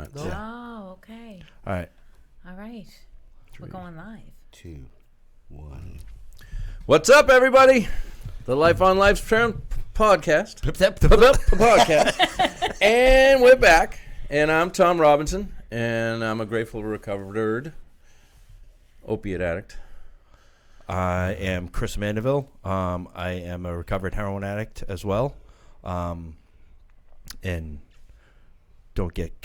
comments. No. Oh, okay. All right. All right. We're going live. 2, 1. What's up, everybody? The Life on Life's Term podcast. podcast. And we're back. And I'm Tom Robinson, and I'm a grateful recovered opiate addict. I am Chris Mandeville. I am a recovered heroin addict as well. And don't get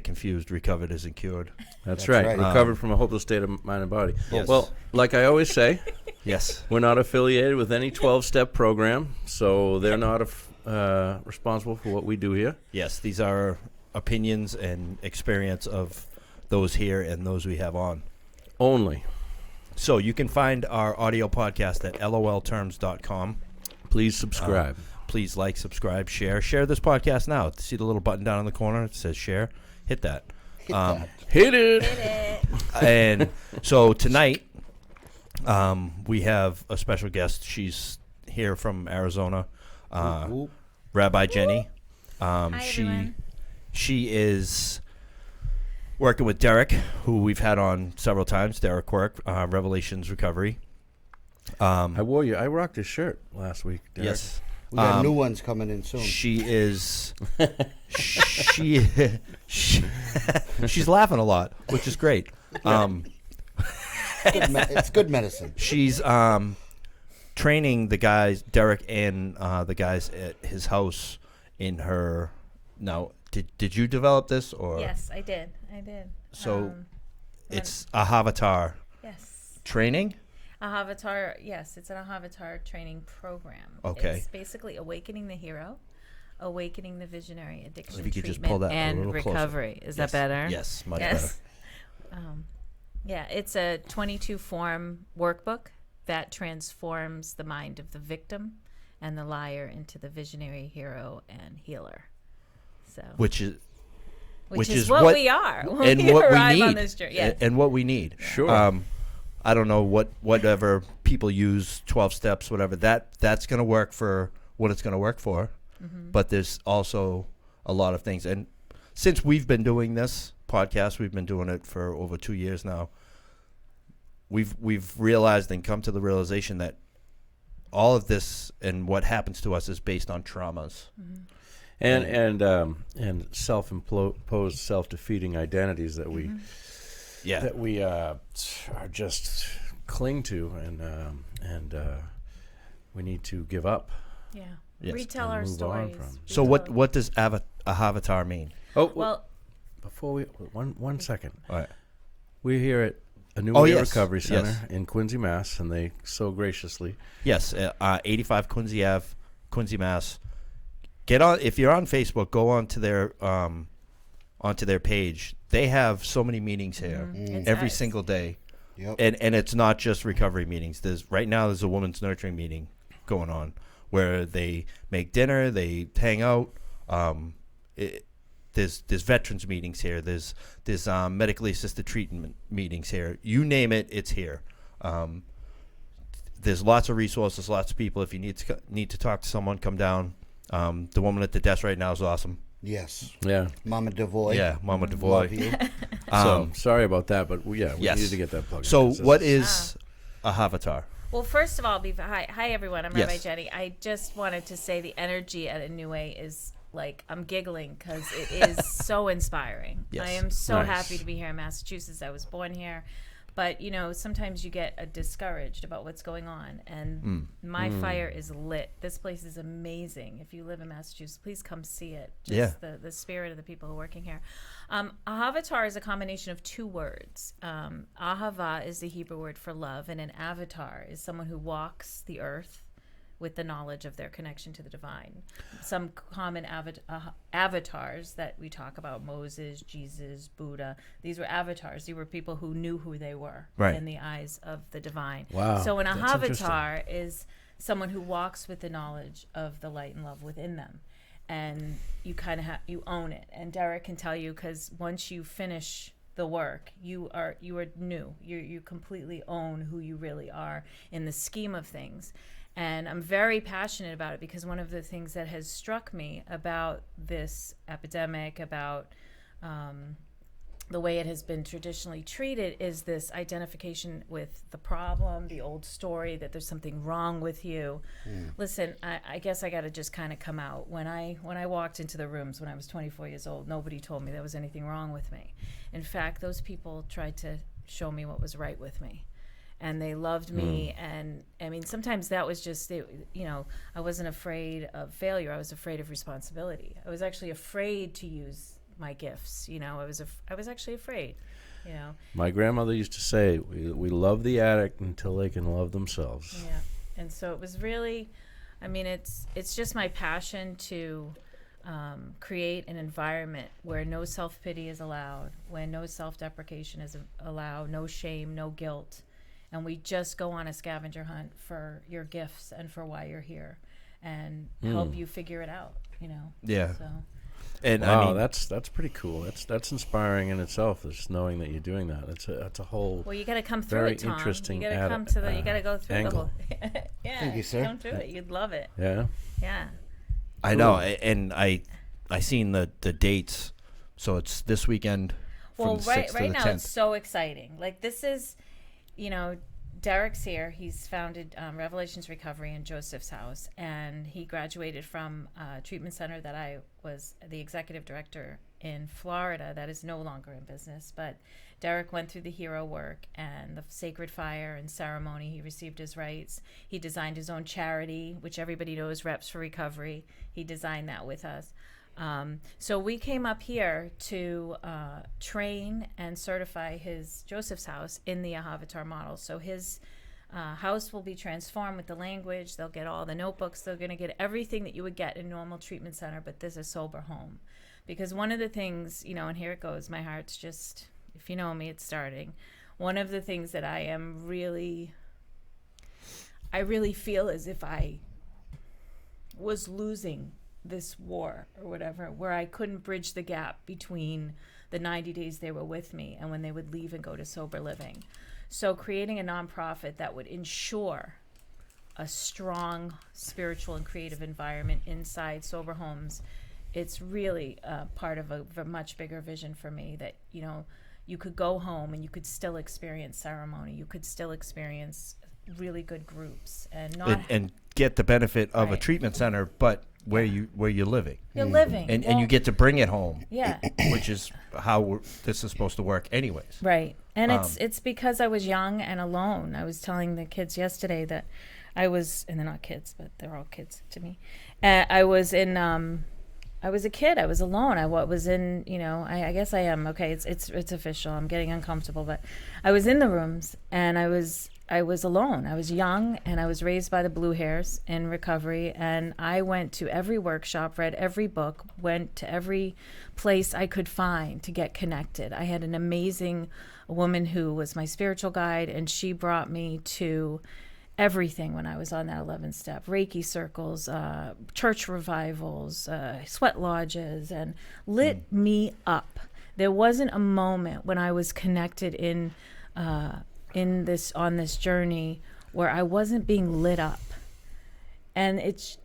confused. Recovered isn't cured. That's right. right. Recovered from a hopeless state of mind and body. Yes. Well, like I always say, Yes. we're not affiliated with any 12-step program, so they're not responsible for what we do here. Yes. These are opinions and experience of those here and those we have on. Only. So you can find our audio podcast at lolterms.com. Please subscribe. Please like, subscribe, share. Share this podcast now. See the little button down in the corner? It says share. Hit that. Hit it. And so tonight, we have a special guest. She's here from Arizona, Rabbi Jenny. Hi, everyone. She is working with Derek, who we've had on several times. Derek Quirk, Revelations Recovery. I rocked his shirt last week, Derek. Yes. We got new ones coming in soon. She is. She's laughing a lot, which is great. It's good medicine. She's training the guys, Derek and the guys at his house in her. Now, did you develop this or? Yes, I did. So it's a Ahavatar Yes. training. Ahavatar, yes, it's an Ahavatar training program. Okay. It's basically awakening the hero, awakening the visionary, addiction If you could treatment, just pull that a and little closer. recovery. Is Yes. that better? Yes, much Yes. Yeah, it's a 22-form workbook that transforms the mind of the victim and the liar into the visionary hero and healer. So, better. Which is what we are when and we what we arrive need. on this journey. Yes. And what we need. Sure. I don't know whatever people use, 12 steps, whatever. That's going to work for what it's going to work for. Mm-hmm. But there's also a lot of things. And since we've been doing this podcast, we've been doing it for over 2 years now. We've realized and come to the realization that all of this and what happens to us is based on traumas. Mm-hmm. And self-imposed, self-defeating identities that we are just cling to, and we need to give up. Yeah. Yes. Retell And our move on stories. from. So what does Ahavatar mean? Oh, Well, before we one second, All right. we're here at a new recovery center in Quincy, Mass, and they so graciously. Yes, 85 Quincy Ave, Quincy, Mass. Get on if you're on Facebook. Go onto their page. They have so many meetings here It's every nice. single day, Yep. and it's not just recovery meetings. There's a women's nurturing meeting going on where they make dinner, they hang out. There's veterans meetings here. There's medically assisted treatment meetings here. You name it, it's here. There's lots of resources, lots of people. If you need to talk to someone, come down. The woman at the desk right now is awesome. Yes. Yeah. Mama Devoy. Yeah, Mama Devoy. Love you. So sorry about that, but we yes. needed to get that plugged. So in. what is Ahavatar? Well, first of all, hi everyone. I'm Yes. Rabbi Jenny. I just wanted to say the energy at A New Way is like, I'm giggling because it is so inspiring. Yes. I am so Nice. happy to be here in Massachusetts. I was born here. But, sometimes you get discouraged about what's going on. And my fire is lit. This place is amazing. If you live in Massachusetts, please come see it. Just the spirit of the people who are working here. Ahavatar is a combination of two words. Ahava is the Hebrew word for love, and an avatar is someone who walks the earth with the knowledge of their connection to the divine. Some common avatars that we talk about, Moses, Jesus, Buddha, these were avatars. These were people who knew who they were in the eyes of the divine. Wow, So an that's Ahavatar is someone who walks with the knowledge of the light and love within them. And you kind of you own it. And Derek can tell you, because once you finish the work, you are new. You completely own who you really are in the scheme of things. And I'm very passionate about it because one of the things that has struck me about this epidemic, about the way it has been traditionally treated is this identification with the problem, the old story that there's something wrong with you. Listen, I guess I got to just kind of come out. When I walked into the rooms when I was 24 years old, nobody told me there was anything wrong with me. In fact, those people tried to show me what was right with me. And they loved me, and I mean, sometimes that was just, I wasn't afraid of failure. I was afraid of responsibility. I was actually afraid to use my gifts. I was actually afraid. My grandmother used to say, "We love the addict until they can love themselves." Yeah, and so it was really, I mean, it's just my passion to create an environment where no self-pity is allowed, where no self-deprecation is allowed, no shame, no guilt. And we just go on a scavenger hunt for your gifts and for why you're here, and help you figure it out. Yeah. So. And Wow, I mean, that's pretty cool. That's inspiring in itself. Just knowing that you're doing that. That's a whole. Well, you got to come through Very it, Tom. interesting You got to come to the. You got to go through angle. the whole. Yeah. Thank you, sir. Come through it. You'd love it. Yeah. Yeah. I know, and I seen the dates, so it's this weekend from Well, the 6th right to the now 10th. it's so exciting. Like this is, Derek's here. He's founded Revelations Recovery in Joseph's house, and he graduated from a treatment center that I was the executive director in Florida that is no longer in business. But Derek went through the hero work and the sacred fire and ceremony. He received his rights. He designed his own charity, which everybody knows, Reps for Recovery. He designed that with us. So we came up here to train and certify his Joseph's house in the Ahavatar model. So his house will be transformed with the language. They'll get all the notebooks. They're going to get everything that you would get in a normal treatment center, but this is sober home. Because one of the things, and here it goes, my heart's just, if you know me, it's starting. One of the things that I really feel as if I was losing this war or whatever, where I couldn't bridge the gap between the 90 days they were with me and when they would leave and go to sober living. So creating a nonprofit that would ensure a strong spiritual and creative environment inside sober homes, it's really part of a much bigger vision for me that, you could go home and you could still experience ceremony. You could still experience really good groups and not and get the benefit of a Right. treatment center, but where you're living, you're living. and Well, you get to bring it home, yeah. which is how this is supposed to work, anyways. Right. And it's because I was young and alone. I was telling the kids yesterday that I was, and they're not kids, but they're all kids to me. I was a kid. I was alone. I was in, I guess I am. Okay, it's official. I'm getting uncomfortable, but I was in the rooms and I was alone. I was young and I was raised by the Blue Hairs in recovery, and I went to every workshop, read every book, went to every place I could find to get connected. I had an amazing woman who was my spiritual guide, and she brought me to everything when I was on that 11th step: Reiki circles, church revivals, sweat lodges, and lit me up. There wasn't a moment when I was connected on this journey where I wasn't being lit up. And it's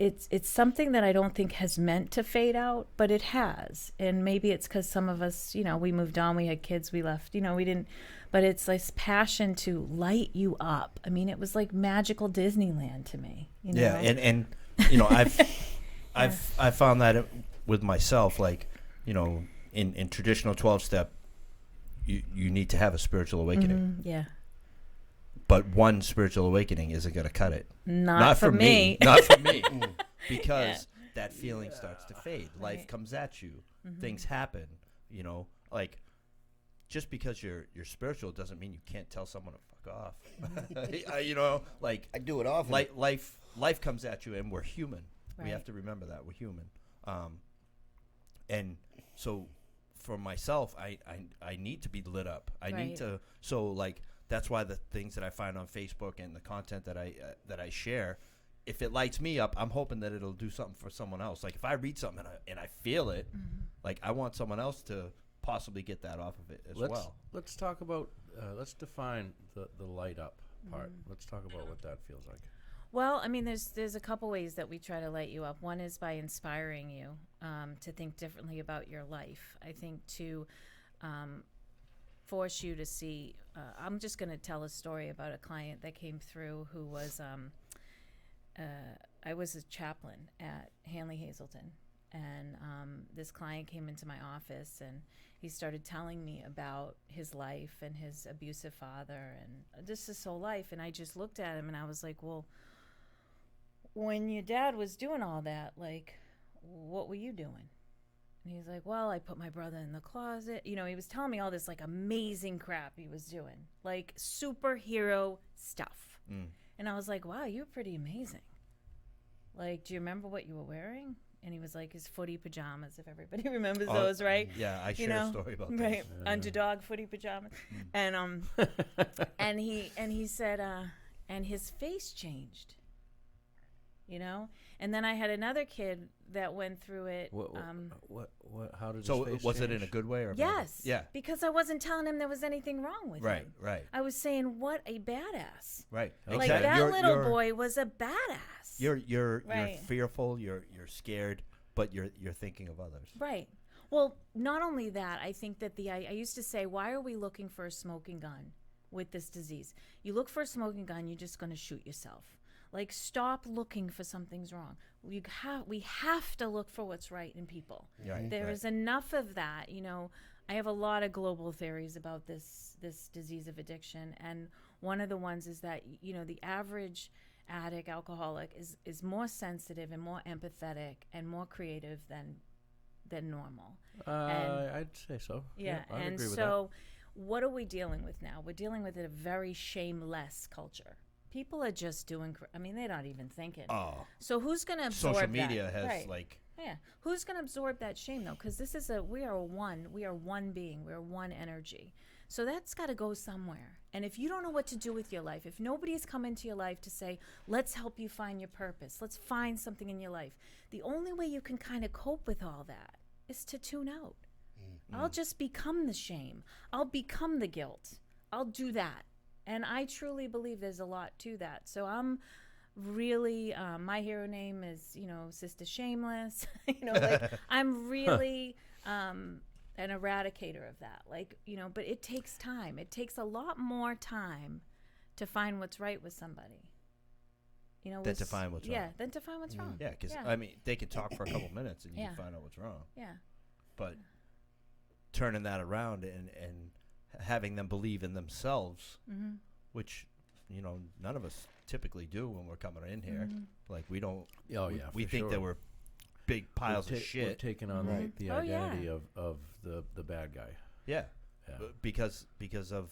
something that I don't think has meant to fade out, but it has. And maybe it's because some of us, we moved on, we had kids, we left, we didn't. But it's this passion to light you up. I mean, it was like magical Disneyland to me. Yeah, and I've found that with myself, like, in traditional 12-step, you need to have a spiritual awakening. Yeah. But one spiritual awakening isn't going to cut it. Not for me. Not for me. Because that feeling starts to fade. Life Right. comes at you. Things happen. Like, just because you're spiritual doesn't mean you can't tell someone to fuck off. Like, I do it often. life comes at you, and we're human. We Right. have to remember that we're human. And so for myself, I need to be lit up. I need Right. to. So like, that's why the things that I find on Facebook and the content that I share, if it lights me up, I'm hoping that it'll do something for someone else. Like if I read something and I feel it, like I want someone else to possibly get that off of it as well. Let's define the light up part. Let's talk about what that feels like. Well, I mean, there's a couple ways that we try to light you up. One is by inspiring you to think differently about your life. I think to force you to see. I'm just going to tell a story about a client that came through who was. I was a chaplain at Hanley Hazleton, and this client came into my office and he started telling me about his life and his abusive father and just his whole life. And I just looked at him and I was like, well, when your dad was doing all that, like, what were you doing? And he's like, well, I put my brother in the closet. You know, he was telling me all this like amazing crap he was doing, like superhero stuff. And I was like, wow, you're pretty amazing. Like, do you remember what you were wearing? And he was like, his footy pajamas, if everybody remembers those, right? Yeah, I share a story about right? this. Underdog footy pajamas. And and he said, and his face changed. You know, and then I had another kid that went through it. What? How did So his face was it change? in a good way or a bad Yes. way? Yeah. Because I wasn't telling him there was anything wrong with Right. him. Right. I was saying, what a badass. Right. Like Exactly. that You're- little you're- boy was a badass. You're Right. fearful. You're scared, but you're thinking of others. Right. Well, not only that, I think that I used to say, why are we looking for a smoking gun with this disease? You look for a smoking gun, you're just going to shoot yourself. Like, stop looking for something's wrong. We have to look for what's right in people. Right, There right. is enough of that. You know, I have a lot of global theories about this disease of addiction, and one of the ones is that, you know, the average addict, alcoholic is more sensitive and more empathetic and more creative than normal. I'd say so. Yeah, I'd and agree with so what are we dealing with now? We're dealing with a very shameless culture. People are just doing. I mean, they're not even thinking. Oh, So who's going to absorb social media that? has Right. like Yeah, who's going to absorb that shame though? Because we are one being, we are one energy. So that's got to go somewhere. And if you don't know what to do with your life, if nobody's come into your life to say, let's help you find your purpose, let's find something in your life, the only way you can kind of cope with all that is to tune out. I'll just become the shame. I'll become the guilt. I'll do that. And I truly believe there's a lot to that. So I'm really, my hero name is, you know, Sister Shameless. You know, like I'm really an eradicator of that. Like, you know, but it takes time. It takes a lot more time to find what's right with somebody. You know, Than to find what's yeah, wrong. than to find what's wrong. yeah, because I mean they can talk for a couple minutes and you Yeah. can find out what's wrong. Yeah. But turning that around and having them believe in themselves, which you know none of us typically do when we're coming in here. Like we don't. Oh, we, yeah, we for think that sure. we're big piles We're of We're shit. taking on the Oh, yeah. identity of the bad guy. Yeah. Yeah. Because of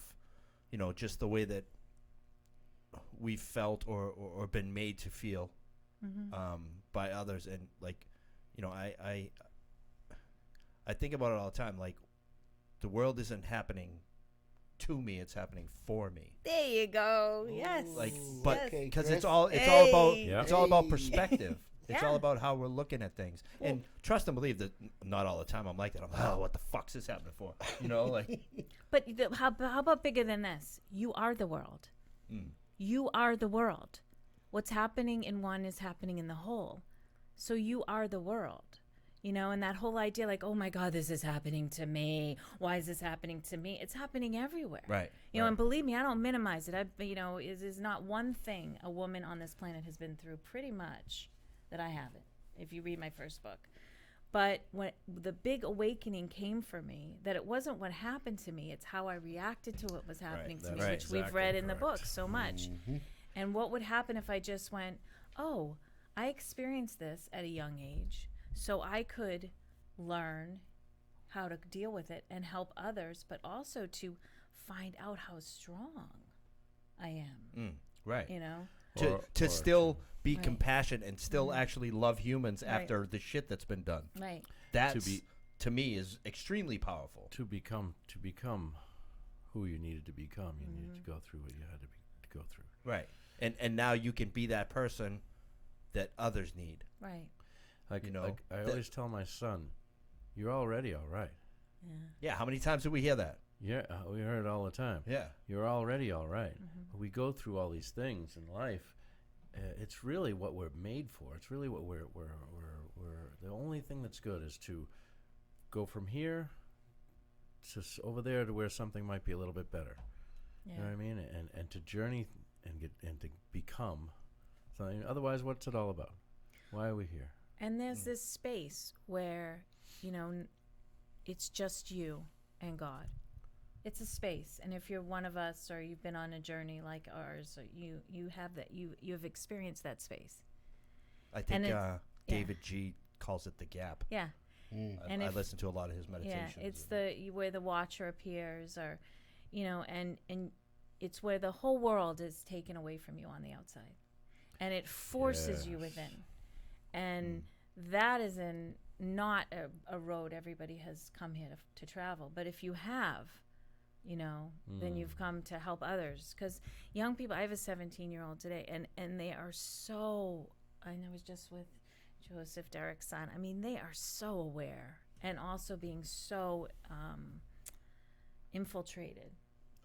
you know just the way that we've felt or been made to feel by others, and like you know I think about it all the time. Like the world isn't happening to me; it's happening for me. There you go. Yes. Like, but Okay, because Chris. it's all about Hey. Yeah. it's all about perspective. It's Yeah. all about how we're looking at things. And trust and believe that not all the time I'm like that. I'm like, oh, what the fuck's this happening for? You know, like But how about bigger than this? You are the world. You are the world. What's happening in one is happening in the whole. So you are the world. You know, and that whole idea like, oh my God, this is happening to me. Why is this happening to me? It's happening everywhere. Right, You know, right. and believe me, I don't minimize it. You know, it is not one thing a woman on this planet has been through pretty much that I haven't, if you read my first book. But when the big awakening came for me, that it wasn't what happened to me, it's how I reacted to what was happening to me, that's which we've exactly read in the correct. book so much. And what would happen if I just went, oh, I experienced this at a young age, so I could learn how to deal with it and help others, but also to find out how strong I am, right. you know? To still be Right. compassionate and still actually love humans Right. after the shit that's been done. Right. That's to me is extremely powerful. To become who you needed to become, you needed to go through what you had to go through. Right. And now you can be that person that others need. Right. Like, You know, like I that- always tell my son, "You're already all right." Yeah, how many times did we hear that? Yeah, we heard it all the time. Yeah. You're already all right. We go through all these things in life, it's really what we're made for. It's really what we're the only thing that's good is to go from here to over there to where something might be a little bit better. You know what I mean? And to journey and to become something. Otherwise, what's it all about? Why are we here? And there's this space where, it's just you and God. It's a space, and if you're one of us or you've been on a journey like ours, or you have that, you've experienced that space. I think And David G calls it the gap. Yeah. And I if- listen to a lot of his meditations. Yeah, it's where the watcher appears, or, and it's where the whole world is taken away from you on the outside, and it forces you Yes. within, and that is not a road everybody has come here to travel. But if you have, then you've come to help others. Because young people, I have a 17-year-old today, and they are so. I was just with Joseph, Derek's son. I mean, they are so aware, and also being so infiltrated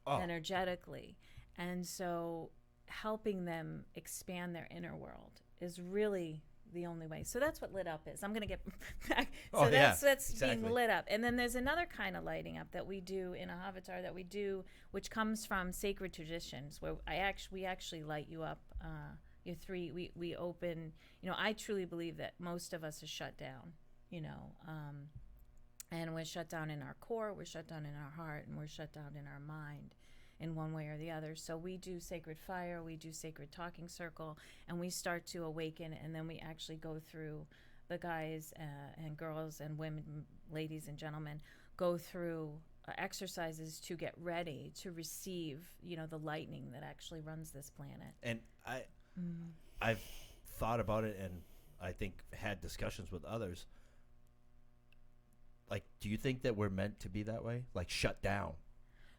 energetically. And so helping them expand their inner world is really the only way. So that's what lit up is. I'm going to get back. So that's exactly. being lit up. And then there's another kind of lighting up that we do in Ahavatar that we do, which comes from sacred traditions, where we actually light you up. Your three, we open, I truly believe that most of us are shut down, and we're shut down in our core, we're shut down in our heart, and we're shut down in our mind in one way or the other. So we do sacred fire, we do sacred talking circle, and we start to awaken, and then we actually go through, the guys and girls and women, ladies and gentlemen, go through exercises to get ready to receive, the lightning that actually runs this planet. And I've thought about it, and I think had discussions with others. Like, do you think that we're meant to be that way? Like, shut down?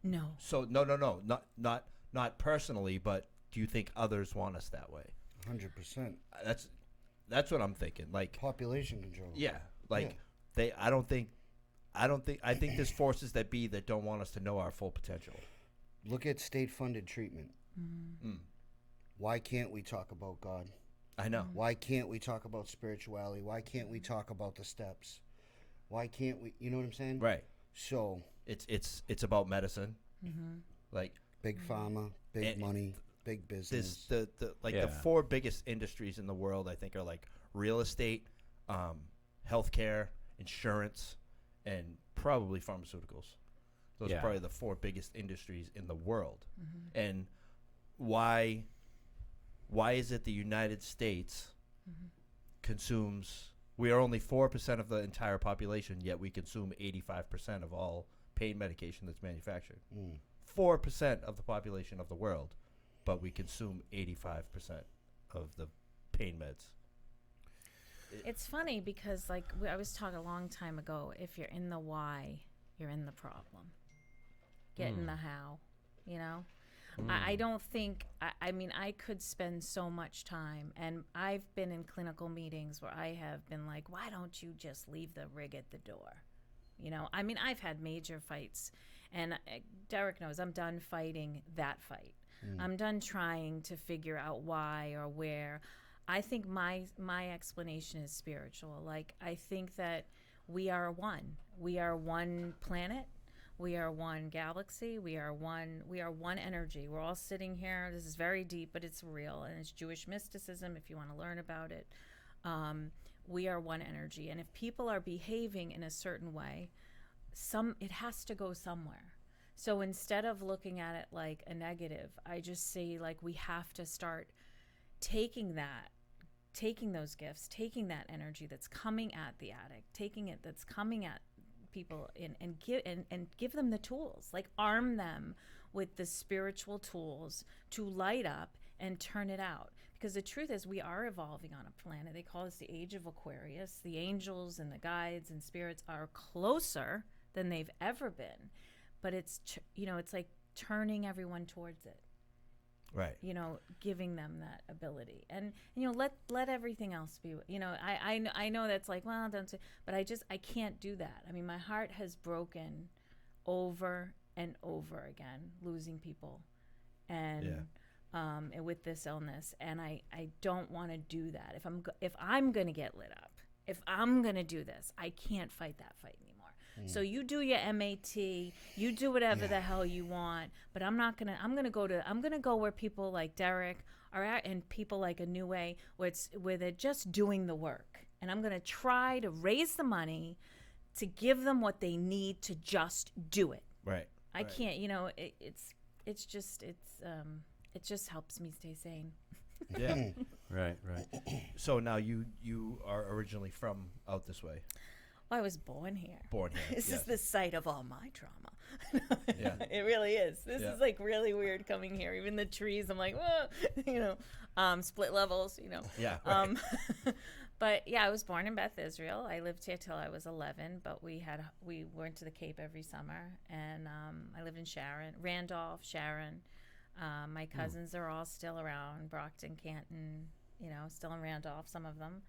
No. So no, not personally, but do you think others want us that way? 100%. That's what I'm thinking. Like, Population control. yeah, like Yeah. I think there's forces that be that don't want us to know our full potential. Look at state-funded treatment. Why can't we talk about God? I know. Why can't we talk about spirituality? Why can't we talk about the steps? Why can't we? You know what I'm saying? Right. So It's about medicine. Like, big pharma, big And money, big business. this the Yeah. four biggest industries in the world, I think, are like real estate, healthcare, insurance, and probably pharmaceuticals. Those are Yeah. probably the four biggest industries in the world. And why is it the United States consumes? We are only 4% of the entire population, yet we consume 85% of all pain medication that's manufactured. 4% of the population of the world, but we consume 85% of the pain meds. It's funny because, I was talking a long time ago, if you're in the why, you're in the problem. Get in the how, I don't think, I mean, I could spend so much time, and I've been in clinical meetings where I have been like, why don't you just leave the rig at the door? I mean, I've had major fights, and Derek knows I'm done fighting that fight. I'm done trying to figure out why or where. I think my explanation is spiritual. Like, I think that we are one. We are one planet. We are one galaxy. We are one energy. We're all sitting here. This is very deep, but it's real, and it's Jewish mysticism if you want to learn about it. We are one energy, and if people are behaving in a certain way, it has to go somewhere. So instead of looking at it like a negative, I just say, like, we have to start taking those gifts, taking that energy that's coming at the addict, taking it that's coming at people and give them the tools, like arm them with the spiritual tools to light up and turn it out. Because the truth is, we are evolving on a planet. They call this the age of Aquarius. The angels and the guides and spirits are closer than they've ever been, but it's it's like turning everyone towards it. Right. Giving them that ability, and let everything else be. I know that's like, well, don't say, but I can't do that. I mean, my heart has broken over and over again, losing people, and and with this illness, and I don't want to do that. If I'm going to get lit up, if I'm going to do this, I can't fight that fight anymore. So you do your MAT, you do whatever the hell you want, but I'm going to go where people like Derek are at, and people like A New Way, where they're just doing the work. And I'm going to try to raise the money to give them what they need to just do it. Right. I can't, it just helps me stay sane. Yeah. Right. So now you are originally from out this way. Well, I was born here. Born here. This is the site of all my trauma. Yeah. It really is. This Yeah. is like really weird coming here. Even the trees, I'm like, whoa, split levels, Yeah. Right. But yeah, I was born in Beth Israel. I lived here till I was 11, but we went to the Cape every summer, and I lived in Randolph, Sharon. My cousins are all still around, Brockton, Canton, still in Randolph, some of them,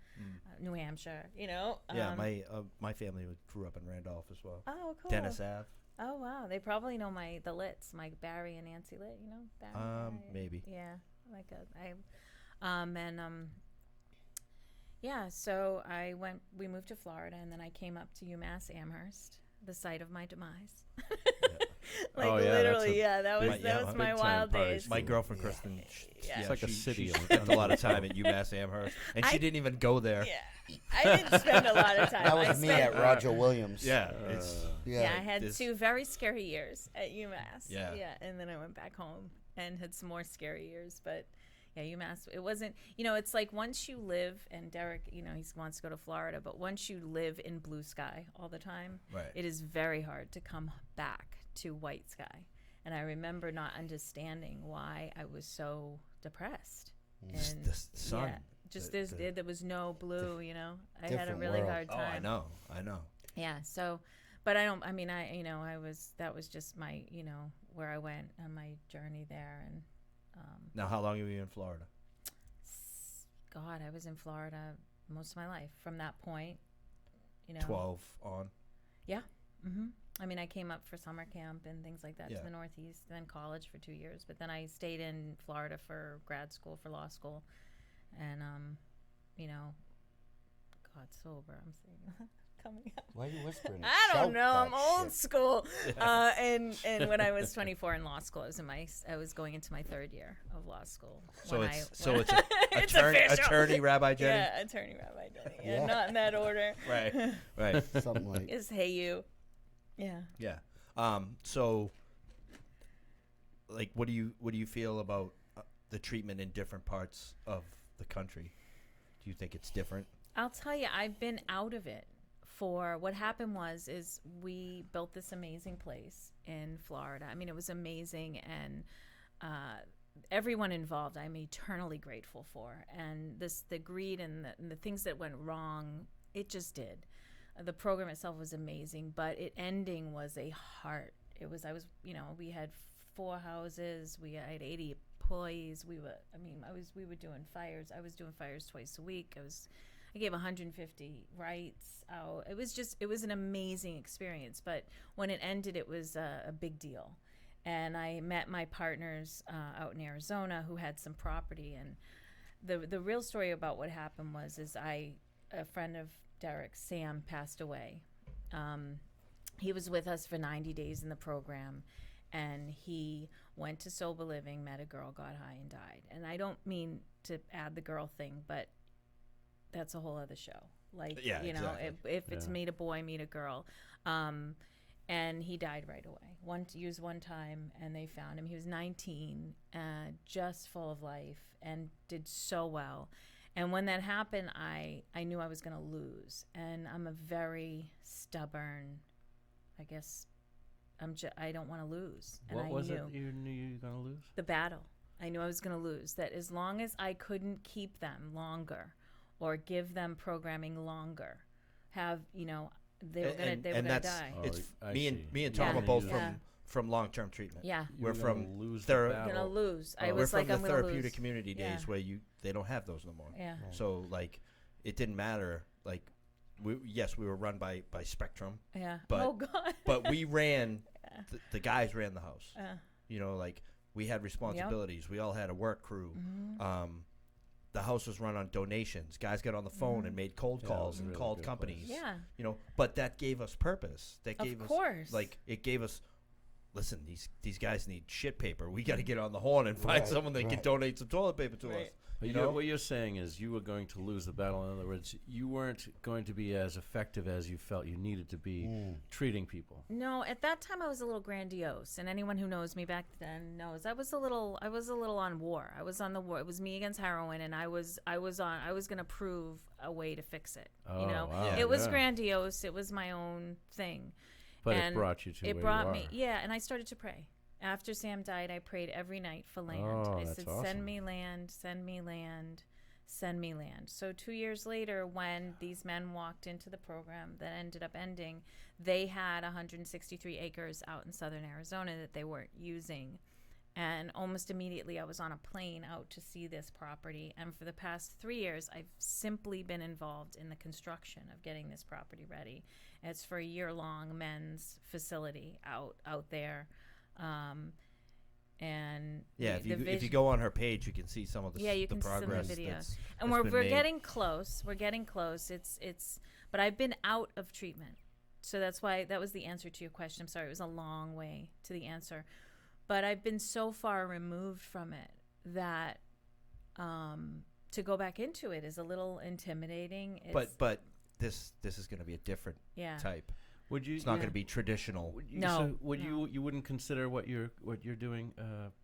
New Hampshire, Yeah, my family grew up in Randolph as well. Oh, cool. Dennis Ave. Oh, wow. They probably know the Litts, my Barry and Nancy Litt, Barry. Maybe. Yeah, yeah, so we moved to Florida, and then I came up to UMass Amherst, the site of my demise. Oh, yeah, literally, that's that was my big-time wild party days. My girlfriend Kristen, Yeah. It's like a city She on- spent a lot of time at UMass Amherst, and she didn't even go there. Yeah, I didn't spend a lot of time. That I was me spent- at Roger Williams. Yeah, it's Yeah, I had this- 2 very scary years at UMass. Yeah. Yeah, and then I went back home and had some more scary years. But yeah, UMass, it wasn't, it's like once you live, and Derek, he wants to go to Florida, but once you live in blue sky all the time, Right. it is very hard to come back to white sky. And I remember not understanding why I was so depressed. And the sun. Yeah, just The- there was no blue, I had a Different really world. hard Oh, time. I know. Yeah. So, but that was just my, where I went on my journey there. And, Now, how long have you been in Florida? God, I was in Florida most of my life from that point, 12 on. Yeah. I came up for summer camp and things like that Yeah. to the Northeast, then college for 2 years. But then I stayed in Florida for grad school, for law school. And, God, sober, I'm saying. Coming up. Why are you whispering? I don't Shout know. I'm that old shit. school. And when I was 24 in law school, I was going into my 3rd year of law school. So when it's when- It's official. attorney Rabbi Jenny. Yeah, attorney Rabbi Jenny. Yeah, Yeah. not in that order. Right. Something like Is hey you. Yeah. Yeah. So, like, what do you feel about the treatment in different parts of the country? Do you think it's different? I'll tell you, I've been out of it. For what happened is we built this amazing place in Florida. It was amazing, and everyone involved I'm eternally grateful for. And the greed and the things that went wrong, it just did. The program itself was amazing, but ending was a heart. We had 4 houses. I had 80 employees. We were doing fires. I was doing fires twice a week. I gave 150 rights out. It was an amazing experience. But when it ended, it was a big deal. And I met my partners out in Arizona who had some property. And the real story about what happened is a friend of Derek, Sam, passed away. He was with us for 90 days in the program. And he went to sober living, met a girl, got high, and died. And I don't mean to add the girl thing, but that's a whole other show. Like, Yeah, exactly. if it's meet a boy, meet a girl. And he died right away. Used one time, and they found him. He was 19, just full of life, and did so well. And when that happened, I knew I was going to lose. And I'm a very stubborn, I guess, I don't want to lose. And What I was knew it you knew you were going to lose? the battle. I knew I was going to lose. That as long as I couldn't keep them longer, or give them programming longer, they were gonna die. It's Oh, I me see. and Tom Yeah. are both Yeah. from long-term treatment. Yeah, You We're were gonna from lose thera- the I'm battle. gonna lose. I Oh. was We're like, from I'm the gonna therapeutic lose. community days Yeah. where they don't have those no more. Yeah. So like, it didn't matter. Like, we were run by Spectrum, Yeah. But- Oh God. but we ran. The guys ran the house. Yeah. Like We had responsibilities. We all had a work crew. The house was run on donations. Guys got on the phone and made cold Yeah, it was calls a and really called good companies. place. Yeah. You know, but that gave us purpose. That Of gave course. us it gave us. Listen, these guys need shit paper. We got to get on the horn and find Right, someone that can right. donate some toilet paper to us. But You know? what you're saying is you were going to lose the battle. In other words, you weren't going to be as effective as you felt you needed to be treating people. No, at that time I was a little grandiose, and anyone who knows me back then knows I was a little on war. I was on the war. It was me against heroin, and I was going to prove a way to fix it. Oh, you know, wow. it was Yeah. grandiose. It was my own thing. But And it brought you to it where brought you me, are. yeah, and I started to pray. After Sam died, I prayed every night for land. Oh, I that's said, awesome. "Send me land, send me land, send me land." So 2 years later, when these men walked into the program that ended up ending, they had 163 acres out in southern Arizona that they weren't using. And almost immediately, I was on a plane out to see this property. And for the past 3 years, I've simply been involved in the construction of getting this property ready. It's for a year-long men's facility out there. And Yeah, the if you vision- go on her page, you can see some of the Yeah, you the can see some of the progress. videos. that's- and that's we're been made. getting close. We're getting close. It's but I've been out of treatment. So that's why that was the answer to your question. I'm sorry, it was a long way to the answer. But I've been so far removed from it that to go back into it is a little intimidating. It's, But this is going to be a different yeah. type. Would you? It's not Yeah. going to be traditional. Would you, No, so would no. you wouldn't consider what you're doing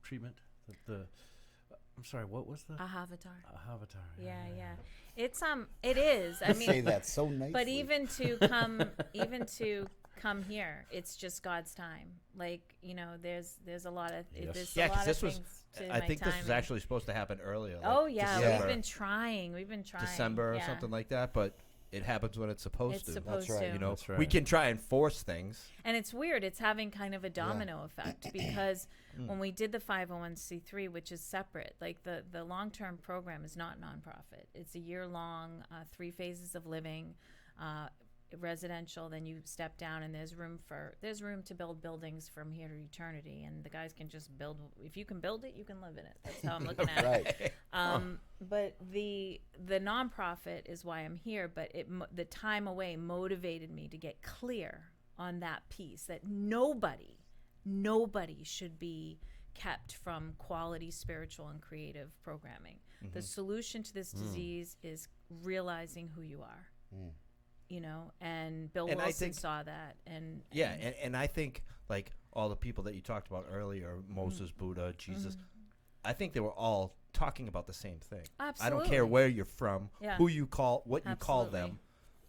treatment? I'm sorry. What was the Ahavatar. avatar? Yeah. It's it is. I Say mean, that so nicely. but even to come here, it's just God's time. Like, you know, there's a lot of Yes. there's Yeah, a lot because of this was. things to I my think this was timing. actually supposed to happen earlier. Like Oh yeah, December, we've been trying. December or Yeah. something like that. But it happens when it's supposed It's to. supposed right. to. You know, That's we right. can try and force things. And it's weird. It's having kind of a domino effect because when we did the 501c3, which is separate, like the long-term program is not nonprofit. It's a year-long, 3 phases of living, residential. Then you step down, and there's room to build buildings from here to eternity. And the guys can just build. If you can build it, you can live in it. That's how I'm looking at it. Right. But the nonprofit is why I'm here. But the time away motivated me to get clear on that piece that nobody should be kept from quality spiritual and creative programming. The solution to this disease is realizing who you are. You know, and Bill And I Wilson think- saw that. And Yeah, and I think like all the people that you talked about earlier, Moses, Buddha, Jesus, I think they were all talking about the same thing. I don't care Absolutely. where you're from, Yeah. who you call, what you call Absolutely. them.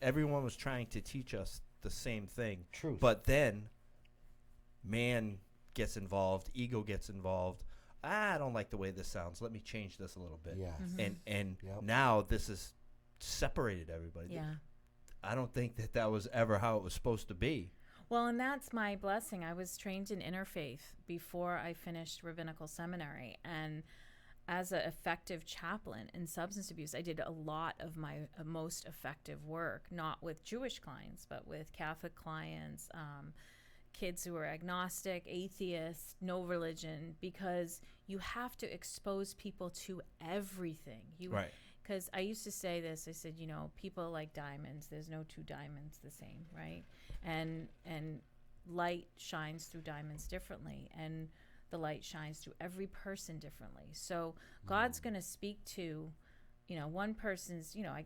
Everyone was trying to teach us the same thing. Truth. But then man gets involved, ego gets involved. I don't like the way this sounds. Let me change this a little bit. Yeah. And Yep. now this has separated everybody. yeah. I don't think that was ever how it was supposed to be. Well, and that's my blessing. I was trained in interfaith before I finished rabbinical seminary. And as an effective chaplain in substance abuse, I did a lot of my most effective work, not with Jewish clients, but with Catholic clients, kids who are agnostic, atheist, no religion, because you have to expose people to everything. Right. Because I used to say this, I said, you know, people like diamonds. There's no two diamonds the same, right? And light shines through diamonds differently, and the light shines through every person differently. So God's going to speak to, you know, one person's, you know,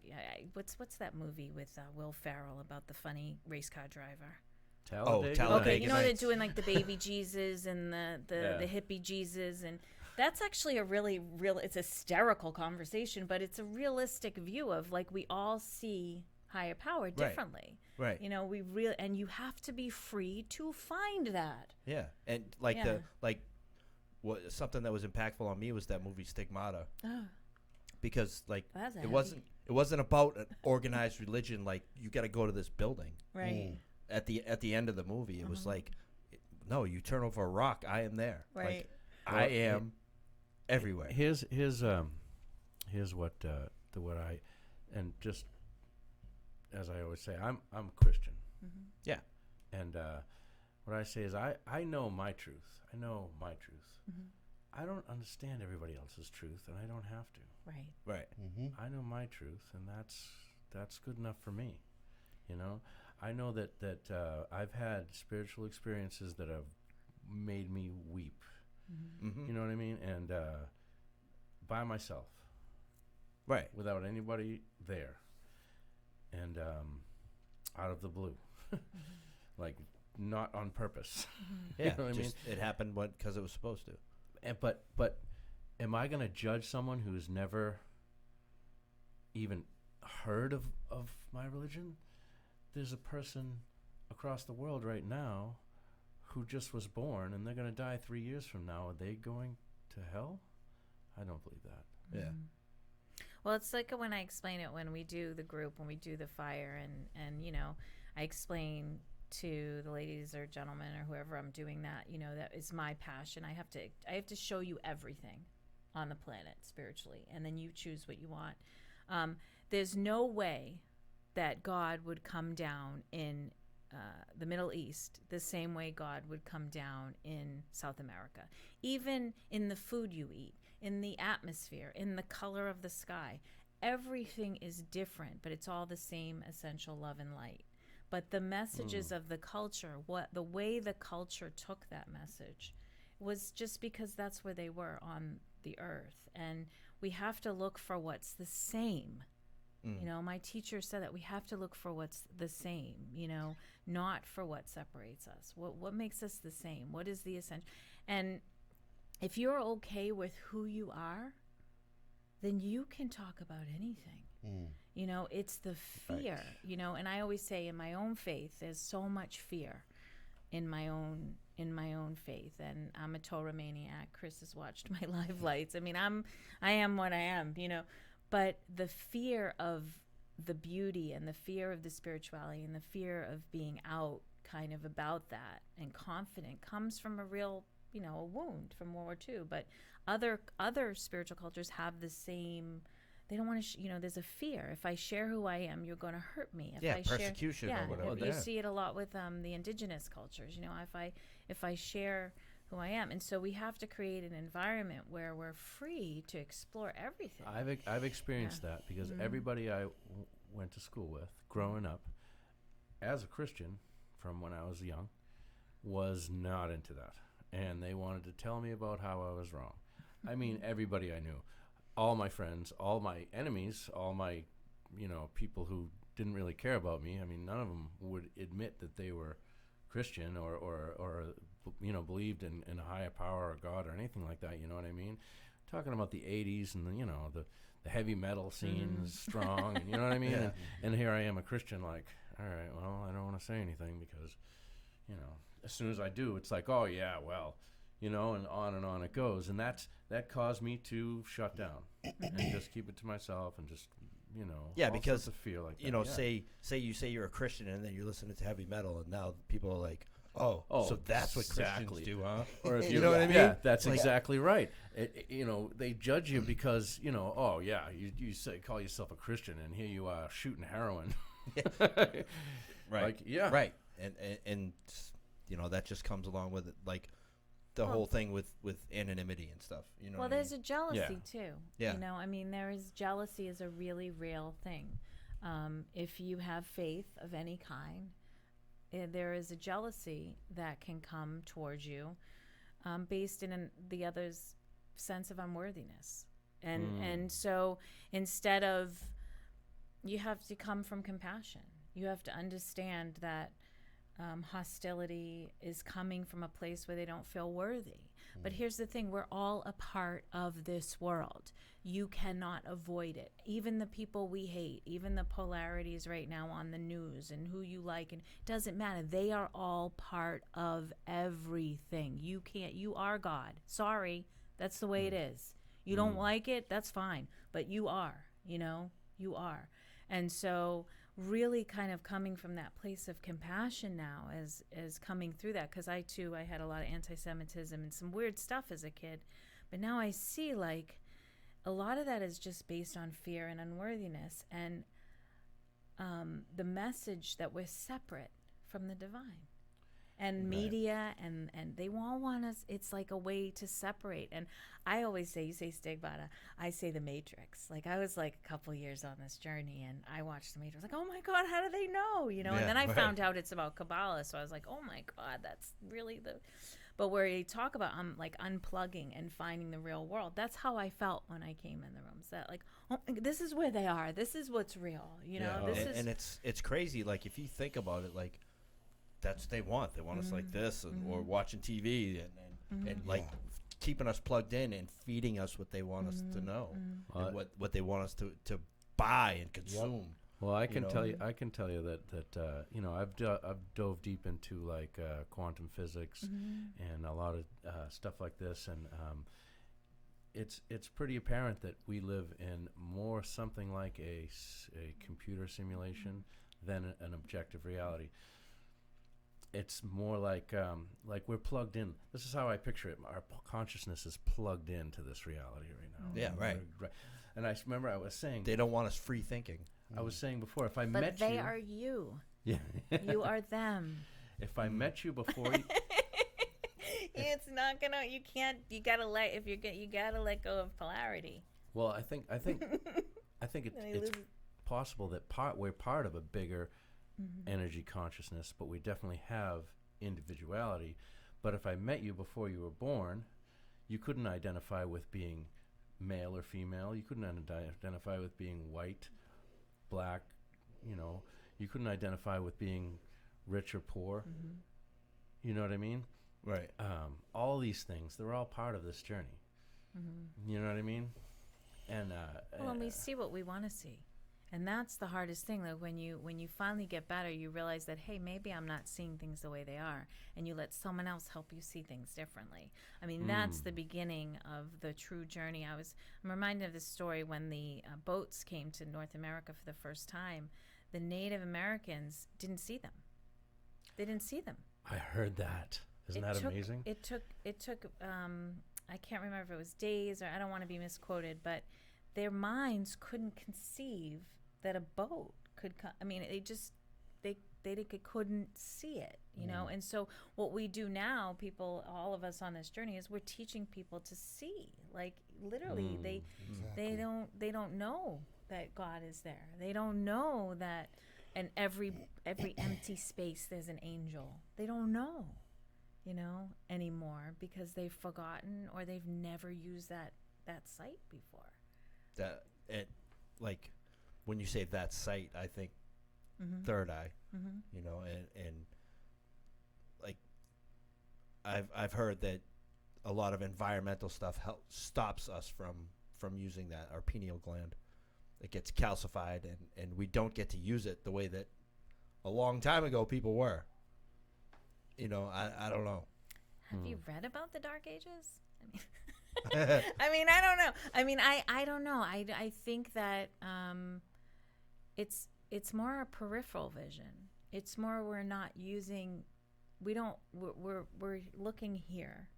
what's that movie with Will Ferrell about the funny race car driver? Talladega Okay, you know they're Nights. doing like the baby Jesus and the hippie Jesus, and that's actually a really real. It's a hysterical conversation, but it's a realistic view of like we all see higher power differently. Right. You know, and you have to be free to find that. Yeah, and like Yeah. what something that was impactful on me was that movie Stigmata, Oh, because like that's it wasn't about an organized religion. Like you got to go to this building. right. At the end of the movie, it was like, no, you turn over a rock, I am there. Right. Like, I am everywhere. Here's what I, and just as I always say, I'm Christian. Yeah. And what I say is I know my truth. I know my truth. I don't understand everybody else's truth, and I don't have to. Right. Right. I know my truth, and that's good enough for me. You know, I know that I've had spiritual experiences that have made me weep. Mm-hmm. You know what I mean? And by myself, Right. without anybody there, and out of the blue, like not on purpose. Yeah. You know what I mean? just it happened because it was supposed to. And but am I going to judge someone who's never even heard of my religion? There's a person across the world right now who just was born, and they're going to die 3 years from now. Are they going to hell? I don't believe that. Yeah. Well, it's like when I explain it when we do the group, when we do the fire, and you know, I explain to the ladies or gentlemen or whoever I'm doing that, you know, that is my passion. I have to show you everything on the planet spiritually, and then you choose what you want. There's no way that God would come down in the Middle East the same way God would come down in South America. Even in the food you eat, in the atmosphere, in the color of the sky, everything is different, but it's all the same essential love and light. But the messages of the culture, the way the culture took that message was just because that's where they were on the earth. And we have to look for what's the same. You know, my teacher said that we have to look for what's the same, you know, not for what separates us. What makes us the same? What is the essential? And if you're okay with who you are, then you can talk about anything. You know, it's the fear, you know, and I always say in my own faith, there's so much fear in my own faith, and I'm a Torah maniac. Chris has watched my live lights. I mean, I am what I am, you know, but the fear of the beauty and the fear of the spirituality and the fear of being out kind of about that and confident comes from a real, you know, a wound from World War II. But other spiritual cultures have the same. They don't want to, you know, there's a fear. If I share who I am, you're going to hurt me. If I persecution share, or whatever. You see it a lot with the indigenous cultures. You know, if I share who I am, and so we have to create an environment where we're free to explore everything. I've experienced that because everybody I went to school with growing up as a Christian from when I was young was not into that, and they wanted to tell me about how I was wrong. I mean, everybody I knew. All my friends, all my enemies, all my, you know, people who didn't really care about me. I mean, none of them would admit that they were Christian or you know, believed in a higher power or God or anything like that. You know what I mean? Talking about the 80s and you know, the heavy metal scene is strong. And, you know what I mean? Yeah. And here I am, a Christian, like, all right, well, I don't want to say anything because, you know, as soon as I do, it's like, oh yeah, well. You know, and on it goes. And that caused me to shut down and just keep it to myself and just, you know, Yeah, all because, sorts of fear like that. you know, Yeah. say you say you're a Christian and then you're listening to heavy metal, and now people are like, oh, so that's what exactly. Christians do, huh? Or if You know what I mean? Yeah, that's Like- exactly right. You know, they judge you because, you know, oh yeah, you say call yourself a Christian and here you are shooting heroin. Right. Like, yeah. Right. And you know, that just comes along with it, like the whole thing with anonymity and stuff. You know. Well, what I there's mean? a jealousy too. Yeah. You know, I mean, jealousy is a really real thing. If you have faith of any kind, there is a jealousy that can come towards you, based in the other's sense of unworthiness, and so instead of, you have to come from compassion. You have to understand that. Hostility is coming from a place where they don't feel worthy. But here's the thing, we're all a part of this world. You cannot avoid it. Even the people we hate, even the polarities right now on the news and who you like, and it doesn't matter. They are all part of everything. You are God. Sorry, that's the way it is. You don't like it, that's fine. But you are, you know, you are. And so really kind of coming from that place of compassion now as coming through that, because I had a lot of anti-Semitism and some weird stuff as a kid, but now I see like a lot of that is just based on fear and unworthiness, and the message that we're separate from the divine. and media, and they all want us. It's like a way to separate. And I always say, you say Stigmata, I say the Matrix. Like, I was like a couple years on this journey, and I watched the Matrix. Like, oh my God, how do they know? You know. Yeah, and then I right. found out it's about Kabbalah, so I was like, oh my God, that's really the. But where you talk about like unplugging and finding the real world, that's how I felt when I came in the rooms. That like, oh, this is where they are. This is what's real. You know, this and, is. and it's crazy. Like if you think about it, like that's what they want. They want us like this, and, or watching TV, and like keeping us plugged in and feeding us what they want us to know, and what they want us to buy and consume. Well, I can know? tell you. I can tell you that you know, I've dove deep into like quantum physics and a lot of stuff like this, and it's pretty apparent that we live in more something like a computer simulation than an objective reality. It's more like we're plugged in. This is how I picture it. Our consciousness is plugged into this reality right now. Yeah, right. And I remember I was saying, They don't want us free thinking. I was saying before, if I but met they you, are you. yeah, You are them. if I met you before, you, It's not gonna. You can't. You gotta let. If you're you gotta let go of polarity. well, I think it's possible that we're part of a bigger energy consciousness, but we definitely have individuality. But if I met you before you were born, you couldn't identify with being male or female. You couldn't identify with being white, black. You know, you couldn't identify with being rich or poor. You know what I mean? Right. All these things, they're all part of this journey. You know what I mean? And Well, and we see what we want to see, and that's the hardest thing. Like when you finally get better, you realize that, hey, maybe I'm not seeing things the way they are, and you let someone else help you see things differently. I mean, that's the beginning of the true journey. I'm reminded of this story when the boats came to North America for the first time. The Native Americans didn't see them. They didn't see them. I heard that. Isn't that amazing? It took I can't remember if it was days, or I don't want to be misquoted, but their minds couldn't conceive that a boat could come. I mean, they couldn't see it, you know. And so what we do now, all of us on this journey, is we're teaching people to see. Like literally, they don't know that God is there. They don't know that, and every empty space there's an angel. They don't know, you know, anymore, because they've forgotten or they've never used that sight before. That it, like, when you say that sight, I think third eye. You know, and like I've heard that a lot of environmental stuff stops us from using that. Our pineal gland, it gets calcified, and we don't get to use it the way that a long time ago people were. You know, I don't know. Have you read about the Dark Ages? I mean, I don't know. I mean, I don't know. I think that it's more a peripheral vision. It's more we're not using. We're looking here.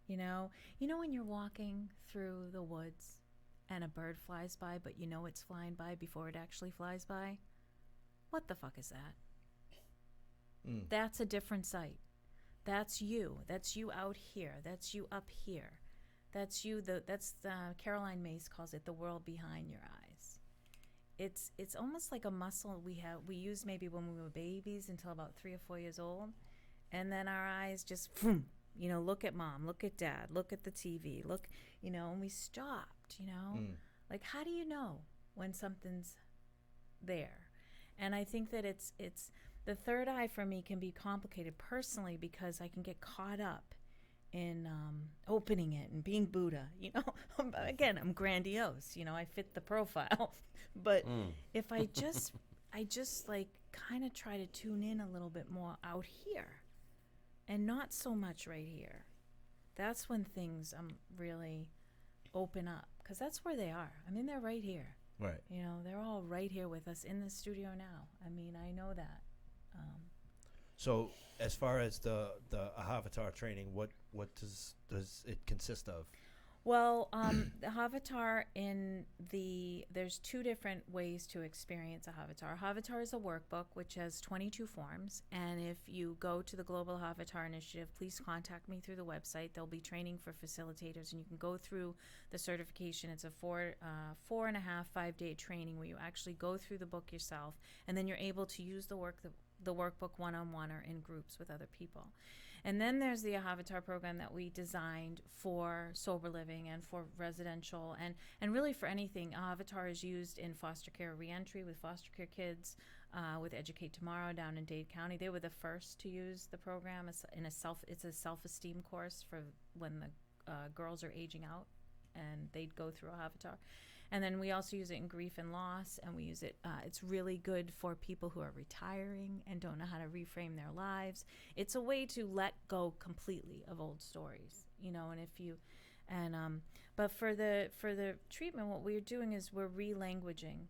You know when you're walking through the woods and a bird flies by, but you know it's flying by before it actually flies by. What the fuck is that? That's a different sight. That's you. That's you out here. That's you up here. That's you. That's Caroline Myss calls it the world behind your eyes. It's almost like a muscle we use maybe when we were babies until about 3 or 4 years old, and then our eyes just, you know, look at mom, look at dad, look at the TV, look, you know, and we stopped. You know, like how do you know when something's there? And I think that it's the third eye for me can be complicated personally because I can get caught up in opening it and being Buddha. You know, again, I'm grandiose. You know, I fit the profile. But if I just like kind of try to tune in a little bit more out here and not so much right here, that's when things really open up, because that's where they are. I mean, they're right here. Right. You know, they're all right here with us in the studio now. I mean, I know that. So as far as the Ahavatar training, what does it consist of? Well, the Avatar there's two different ways to experience a Avatar. Avatar is a workbook which has 22 forms, and if you go to the Global Avatar Initiative, please contact me through the website. There'll be training for facilitators, and you can go through the certification. It's a 4.5-5 day training where you actually go through the book yourself, and then you're able to use the workbook one-on-one or in groups with other people. And then there's the Avatar program that we designed for sober living and for residential and really for anything. Avatar is used in foster care reentry with foster care kids, with Educate Tomorrow down in Dade County. They were the first to use the program. It's a self-esteem course for when the girls are aging out, and they'd go through Avatar. And then we also use it in grief and loss, and we use it, it's really good for people who are retiring and don't know how to reframe their lives. It's a way to let go completely of old stories, and if you, but for the treatment, what we're doing is we're relanguaging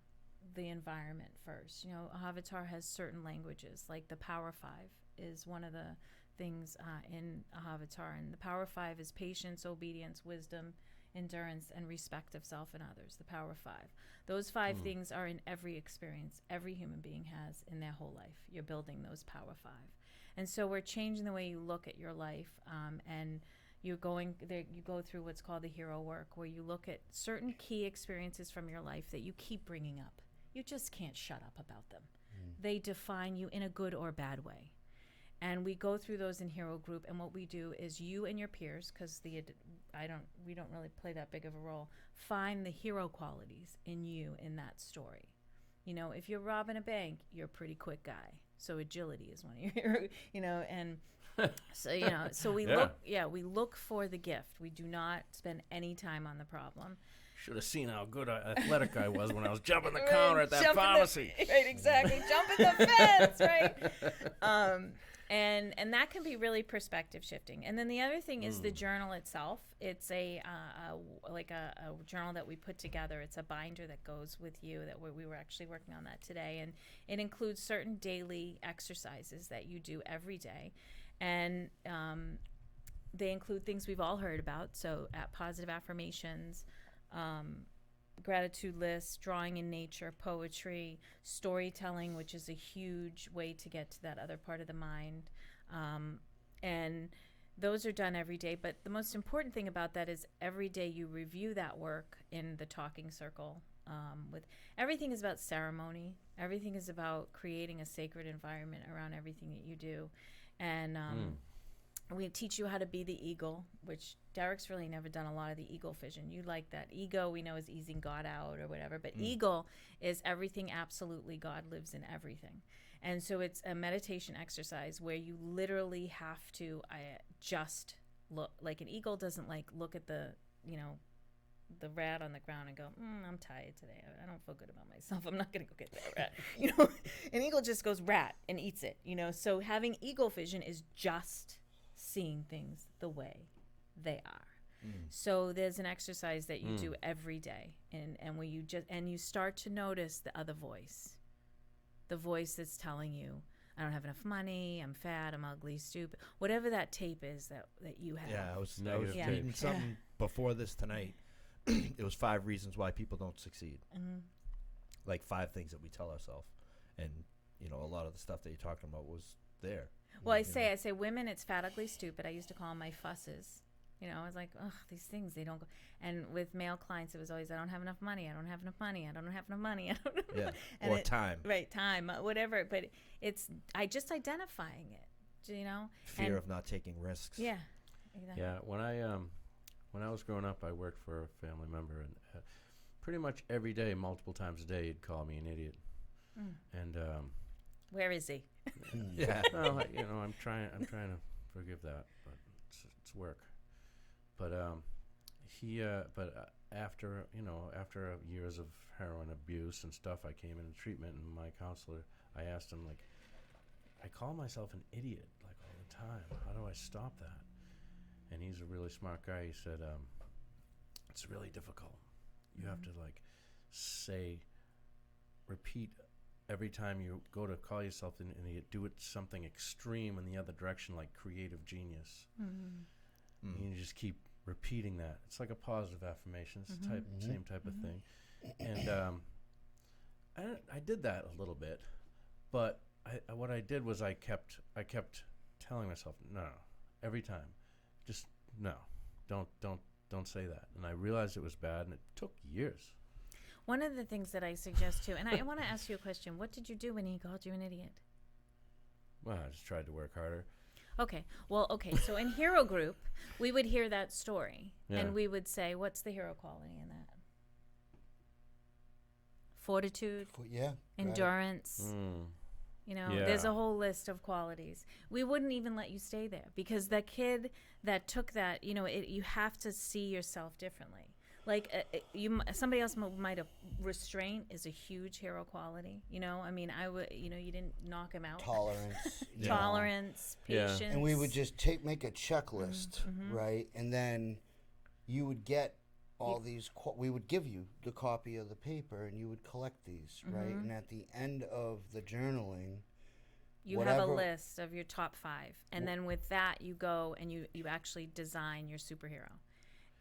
the environment first. Avatar has certain languages, like the Power Five is one of the things in Avatar, and the Power Five is patience, obedience, wisdom, endurance, and respect of self and others, the Power Five. Those five things are in every experience every human being has in their whole life. You're building those Power Five. And so we're changing the way you look at your life, and you're going there. You go through what's called the hero work, where you look at certain key experiences from your life that you keep bringing up. You just can't shut up about them. They define you in a good or bad way. And we go through those in Hero Group, and what we do is you and your peers, because we don't really play that big of a role, find the hero qualities in you in that story. If you're robbing a bank, you're a pretty quick guy, so agility is one of your and so we look for the gift. We do not spend any time on the problem. Should have seen how good athletic I was when I was jumping the counter at that pharmacy. Right, exactly. Jumping the fence, right? And that can be really perspective shifting. And then the other thing is the journal itself. It's a journal that we put together. It's a binder that goes with you. We were actually working on that today, and it includes certain daily exercises that you do every day, and they include things we've all heard about. So, positive affirmations. Gratitude lists, drawing in nature, poetry, storytelling, which is a huge way to get to that other part of the mind. And those are done every day. But the most important thing about that is every day you review that work in the talking circle. With everything is about ceremony. Everything is about creating a sacred environment around everything that you do. And we teach you how to be the eagle, which Derek's really never done a lot of the eagle vision. You like that. Ego, we know, is easing God out or whatever. But eagle is everything absolutely. God lives in everything. And so it's a meditation exercise where you literally have to just look. Like an eagle doesn't look at the rat on the ground and go, I'm tired today. I don't feel good about myself. I'm not going to go get that rat. An eagle just goes rat and eats it. So having eagle vision is just seeing things the way they are. So there's an exercise that you do every day, and where you start to notice the other voice, the voice that's telling you, I don't have enough money, I'm fat, I'm ugly, stupid, whatever that tape is that you have. Yeah, I was Negative reading something before this tonight. It was 5 reasons why people don't succeed. Like 5 things that we tell ourselves, and a lot of the stuff that you're talking about was there. Well, I say women, it's fat, ugly, stupid. I used to call them my fusses. I was like, these things, they don't go. And with male clients, it was always, I don't have enough money. I don't have enough money. I don't have enough money. I don't have enough. Or time. Right, time, whatever. But it's just identifying it, Fear of not taking risks. Yeah. Exactly. Yeah, when I was growing up, I worked for a family member, and pretty much every day, multiple times a day, he'd call me an idiot. And where is he? Yeah. well, I'm trying to forgive that, but it's work. But after years of heroin abuse and stuff, I came into treatment, and my counselor, I asked him, I call myself an idiot all the time. How do I stop that? And he's a really smart guy. He said, it's really difficult. You have to repeat every time you go to call yourself an idiot, do it something extreme in the other direction, like creative genius. You just keep repeating that. It's like a positive affirmation. It's the same type of thing. And I did that a little bit, but what I did was I kept telling myself, no, every time, just no, don't say that. And I realized it was bad, and it took years. One of the things that I suggest too, and I want to ask you a question. What did you do when he called you an idiot? Well, I just tried to work harder. Okay. Well, okay. So in Hero Group, we would hear that story, Yeah. and we would say, what's the hero quality in that? Fortitude, Yeah. right. endurance. Mm. You know, Yeah. there's a whole list of qualities. We wouldn't even let you stay there because the kid that took that, you know, you have to see yourself differently. Like somebody else might have restraint is a huge hero quality. You know, I mean, you didn't knock him out. Tolerance. you know. Tolerance, Yeah. patience. And we would just make a checklist, right? And then you would get all these. We would give you the copy of the paper, and you would collect these, right? And at the end of the journaling, You have a whatever- list of your top 5, and then with that, you go and you actually design your superhero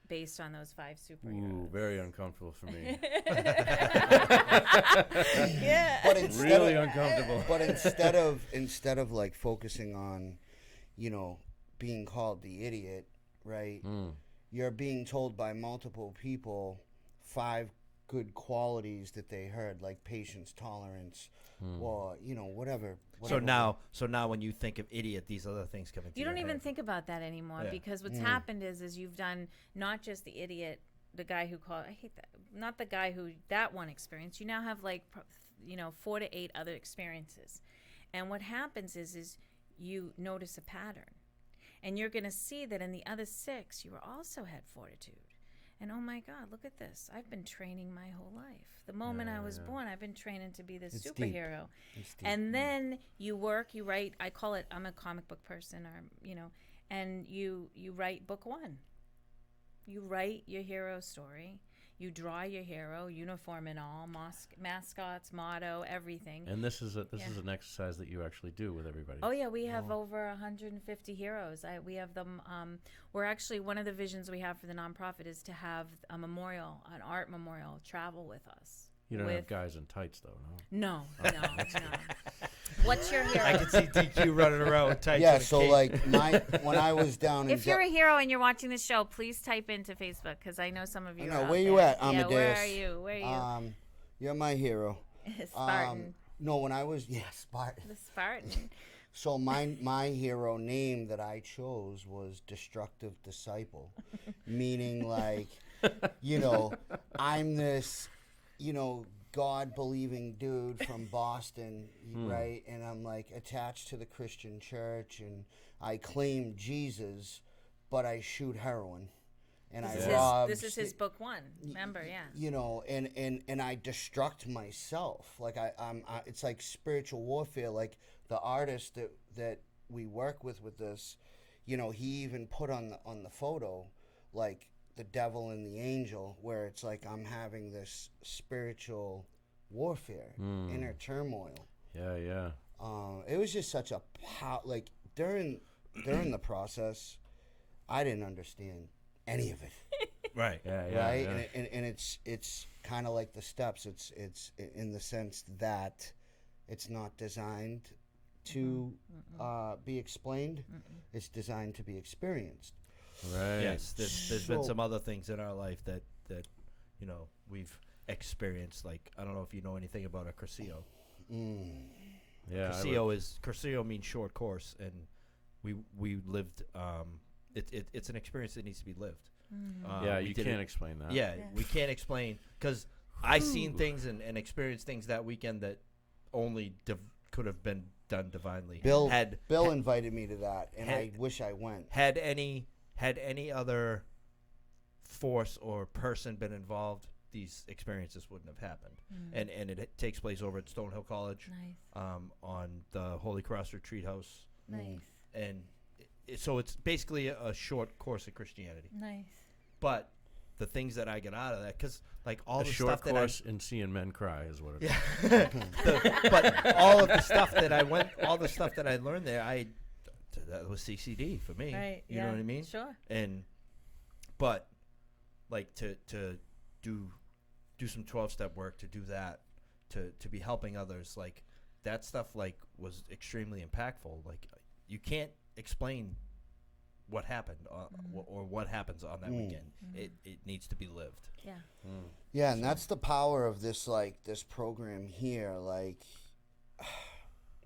based on those 5 superheroes. Ooh, very uncomfortable for me. Yeah. but instead Really of, uncomfortable. But instead of like focusing on, you know, being called the idiot, right? You're being told by multiple people 5 good qualities that they heard, like patience, tolerance, or you know, whatever. So now when you think of idiot, these other things come into You your don't even head. think about that anymore Yeah. because what's happened is you've done not just the idiot, the guy who called. I hate that. Not the guy who that one experience. You now have like 4 to 8 other experiences, and what happens is you notice a pattern, and you're going to see that in the other 6 you also had fortitude. And oh my God, look at this. I've been training my whole life. The moment I was born, I've been training to be this It's deep. superhero. It's deep. And then you work, you write, I call it, I'm a comic book person, or, and you write book 1. You write your hero story. You draw your hero, uniform and all, mascots, motto, everything. And this is an Yeah. exercise that you actually do with everybody. Oh yeah, we have over 150 heroes. We have them. We're actually, one of the visions we have for the nonprofit is to have a memorial, an art memorial, travel with us. You don't have with- guys in tights, though, no? No, no, no. What's your hero? I can see DQ running around with tights. Yeah, and a so cape. like when I was down in If you're a hero and you're watching this show, please type into Facebook because I know some of you. I know, are out where you there. at, Yeah, where Amadeus? are you? Where are you? You're my hero. Spartan. No, when I was Spartan. The Spartan. So my hero name that I chose was Destructive Disciple, meaning like, you know, I'm this, you know, God-believing dude from Boston, right? And I'm like attached to the Christian church, and I claim Jesus, but I shoot heroin, and I rob. This is his book 1. Remember, yeah. You know, and I destruct myself. Like I'm it's like spiritual warfare. Like the artist that we work with this, you know, he even put on the photo like the devil and the angel, where it's like I'm having this spiritual warfare, inner turmoil. Yeah. It was just such a like during the process, I didn't understand any of it. right. Yeah. Right, Yeah. and it's kind of like the steps. It's in the sense that it's not designed to be explained. It's designed to be experienced. Right. Yes, there's been So- some other things in our life that you know we've experienced. Like I don't know if you know anything about a Cursillo. Yeah. Cursillo means short course, and we lived. It's an experience that needs to be lived. Yeah, we you did can't it- explain that. Yeah, we can't explain because I seen things and experienced things that weekend that only could have been done divinely. Bill had invited me to that, and I had- wish I went. had any other force or person been involved, these experiences wouldn't have happened. And it takes place over at Stonehill College, Nice. on the Holy Cross Retreat House, Nice. and so it's basically a short course of Christianity. Nice. But the things that I get out of that, because like all A the short stuff course in seeing men cry is what it is. but all of the stuff that all the stuff that I learned there, that was CCD for me. Right. You know what I mean? Sure. And But like to do some 12-step work, to do that, to be helping others, like that stuff like was extremely impactful. Like you can't explain what happened or what happens on that weekend. It needs to be lived. Yeah. Yeah, and that's the power of this, like this program here. Like,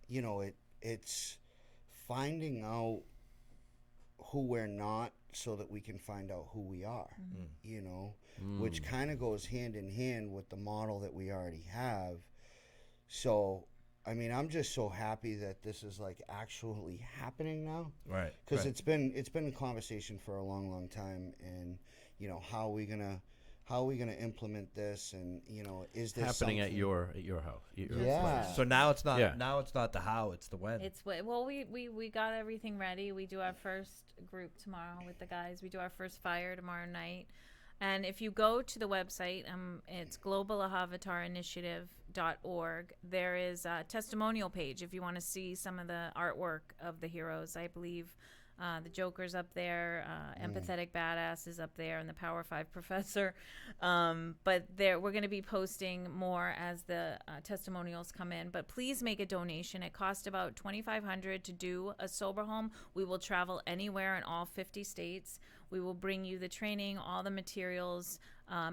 you know, it's finding out who we're not so that we can find out who we are. You know, which kind of goes hand in hand with the model that we already have. So, I mean, I'm just so happy that this is like actually happening now. Right. Because it's been a conversation for a long time, and you know, how are we gonna implement this, and you know, is this Happening at something- your house. Your Yeah. place. So now it's not Yeah. now it's not the how, it's the when. It's well, we got everything ready. We do our first group tomorrow with the guys. We do our first fire tomorrow night. And if you go to the website, it's globalahavatar.initiative.org. There is a testimonial page if you want to see some of the artwork of the heroes. I believe the Joker's up there, Empathetic Badass is up there, and the Power 5 Professor. But we're going to be posting more as the testimonials come in. But please make a donation. It costs about $2,500 to do a sober home. We will travel anywhere in all 50 states. We will bring you the training, all the materials,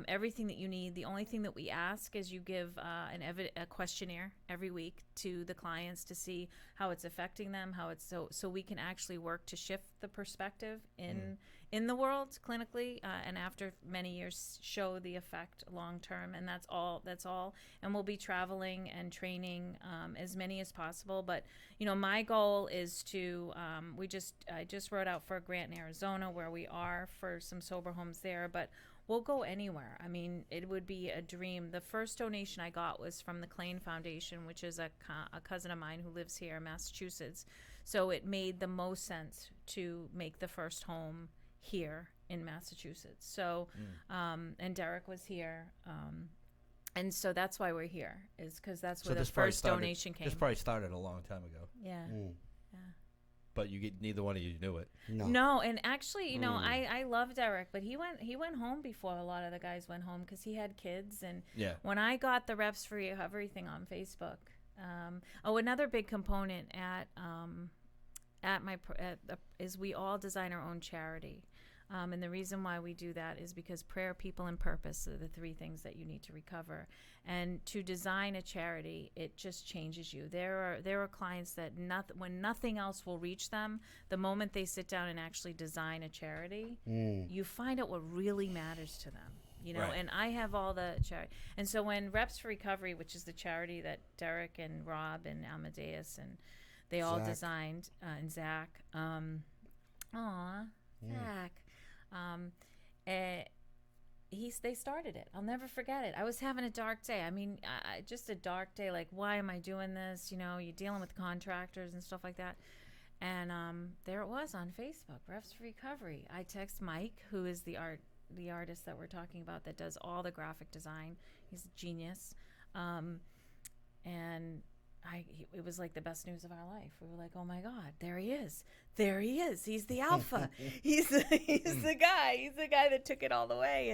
everything that you need. The only thing that we ask is you give a questionnaire every week to the clients to see how it's affecting them, how it's so we can actually work to shift the perspective in the world clinically, and after many years show the effect long term. And that's all. And we'll be traveling and training as many as possible. But you know, my goal is to I just wrote out for a grant in Arizona where we are for some sober homes there, but we'll go anywhere. I mean, it would be a dream. The first donation I got was from the Klein Foundation, which is a cousin of mine who lives here in Massachusetts. So it made the most sense to make the first home here in Massachusetts. So, and Derek was here. And so that's why we're here, is because that's where the first donation came. This probably started a long time ago, Yeah. but neither one of you knew it. No, and actually, you know, I love Derek, but he went home before a lot of the guys went home because he had kids. And Yeah. when I got the Reps for Everything on Facebook, another big component is we all design our own charity. And the reason why we do that is because prayer, people, and purpose are the three things that you need to recover. And to design a charity, it just changes you. There are clients that when nothing else will reach them, the moment they sit down and actually design a charity, you find out what really matters to them. You know, Right. and I have all the charity. And so when Reps for Recovery, which is the charity that Derek and Rob and Amadeus and they all Zach. designed, and Zach, Zach. They started it. I'll never forget it. I was having a dark day. I mean, just a dark day. Like, why am I doing this? You know, you're dealing with contractors and stuff like that. And there it was on Facebook, Reps for Recovery. I text Mike, who is the artist that we're talking about that does all the graphic design. He's a genius. And it was like the best news of our life. We were like, oh my God, there he is. He's the alpha. he's the guy. He's the guy that took it all the way.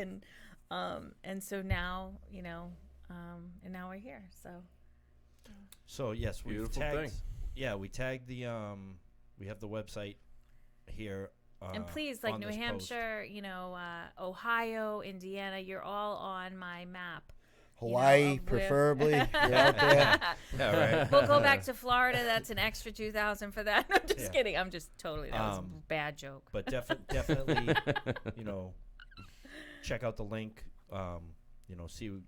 And so now, you know, and now we're here. So yes, we've Beautiful tagged. thing. Yeah, we tagged we have the website here. And please, like on New this post. Hampshire, you know, Ohio, Indiana, you're all on my map. Hawaii, with- preferably. You're out there. Yeah, right. We'll go back to Florida. That's an extra $2,000 for that. I'm just Yeah. kidding. I'm just totally. That was a bad joke. But definitely, you know, check out the link. You know, see mean-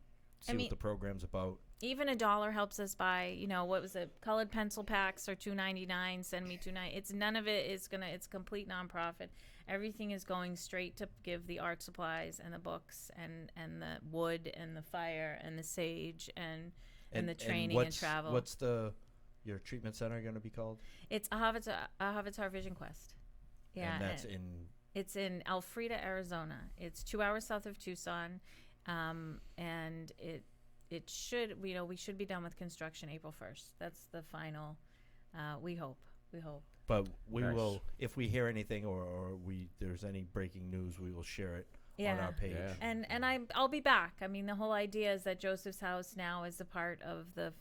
what the program's about. Even $1 helps us buy. You know, what was it? Colored pencil packs are $2.99. Send me $2.99. It's none of it is gonna. It's complete nonprofit. Everything is going straight to give the art supplies and the books and the wood and the fire and the sage and the training and travel. What's your treatment center going to be called? It's Ahavatar Vision Quest. Yeah, And that's it's in Alfreda, Arizona. It's 2 hours south of Tucson, and it should, we should be done with construction April 1st. That's the final. We hope. But we Nice. will, if we hear anything or there's any breaking news, we will share it on Yeah. our page. Yeah. And I'll be back. I mean, the whole idea is that Joseph's House now is a part of the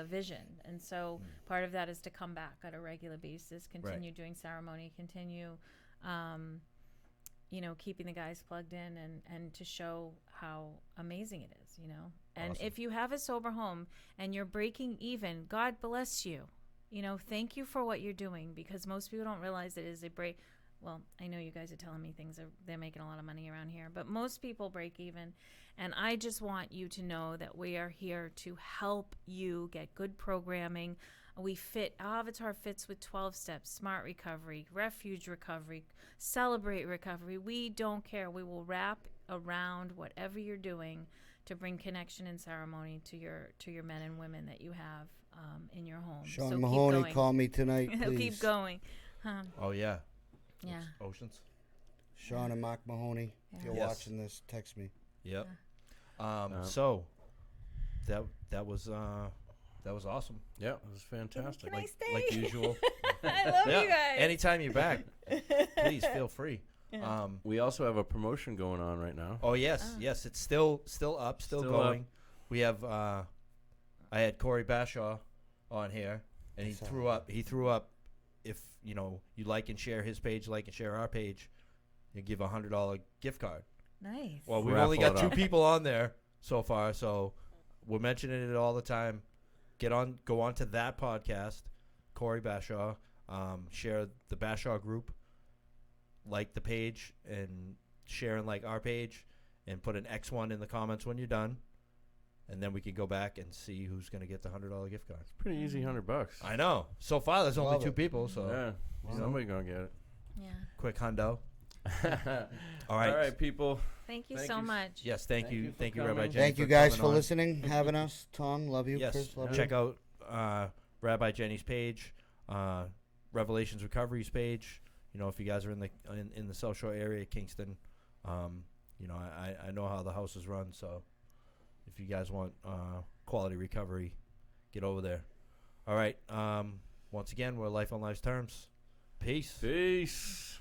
vision, and so part of that is to come back on a regular basis, continue doing ceremony, continue, keeping the guys plugged in, and to show how amazing it is, And Awesome. if you have a sober home and you're breaking even, God bless you. Thank you for what you're doing, because most people don't realize it is a break. Well, I know you guys are telling me they're making a lot of money around here, but most people break even. And I just want you to know that we are here to help you get good programming. Avatar fits with 12 steps, smart recovery, refuge recovery, celebrate recovery. We don't care. We will wrap around whatever you're doing to bring connection and ceremony to your men and women that you have in your home. Sean So Mahoney, keep going. call me tonight, please. Keep going. Oh, yeah. Yeah. Oceans. Sean and Mark Mahoney, if you're Yes. watching this, text me. Yep. So that was awesome. Yeah, it was fantastic. Can I stay? Like usual. I love Yeah. you guys. Anytime you're back, please feel free. We also have a promotion going on right now. Oh yes, yes, it's still up, still Still going. up. We have I had Corey Bashaw on here, and he threw up. If you like and share his page, like and share our page, you give $100 gift card. Nice. Well, we've Raffle only got it 2 up. people on there so far, so we're mentioning it all the time. Go on to that podcast, Corey Bashaw. Share the Bashaw group, like the page, and share and like our page, and put an X1 in the comments when you're done, and then we can go back and see who's going to get the $100 gift card. Pretty easy, $100. I know. So far, there's only Love 2 it. people, so Yeah, somebody gonna get it. Yeah. quick hundo. All right. All right, people. Thank you Thank so you. much. Yes, thank you, for Rabbi coming. Jenny. Thank you guys for coming on. listening, having us. Tom, love you. Yes, Chris, love check you. out Rabbi Jenny's page, Revelations Recovery's page. If you guys are in the South Shore area, Kingston, I know how the house is run. So if you guys want quality recovery, get over there. All right. Once again, we're Life on Life's Terms. Peace. Peace.